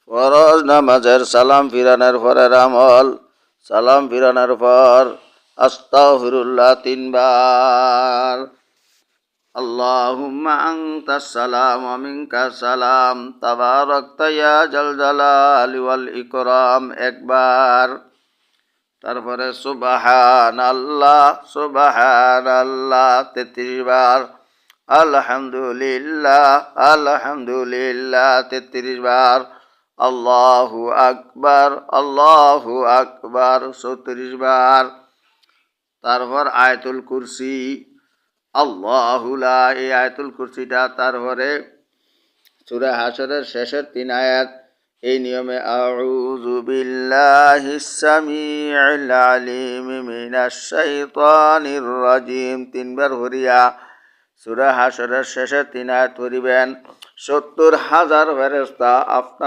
ফরজ নামাজের সালাম ফিরানোর পরের আমল, সালাম ফিরানোর পর আস্তাগফিরুল্লাহ 3 বার। আল্লাহুম্মা আনতাস সালাম ওয়া মিনকাস সালাম তাবারাকতা ইয়া জাল জালালি ওয়াল ইকরাম 1 বার। তারপরে সুবহানাল্লাহ সুবহানাল্লাহ 33 বার। আলহামদুলিল্লাহ আলহামদুলিল্লাহ 33 বার। আল্লাহু আকবার 34 বার। তারপর আয়াতুল কুরসি, আল্লাহু লা, এই আয়াতুল কুরসিটা তারপরে সূরা হাশরের শেষের 3 আয়াত, এই নিয়মে আউযু বিল্লাহিস সামিউল আলিম মিনাশ শাইতানির রাজিম 3 বার হরিয়া সূরা হাশরের শেষের 3 আয়াত পড়িবেন। 70,000 ফেরেশতা আপনার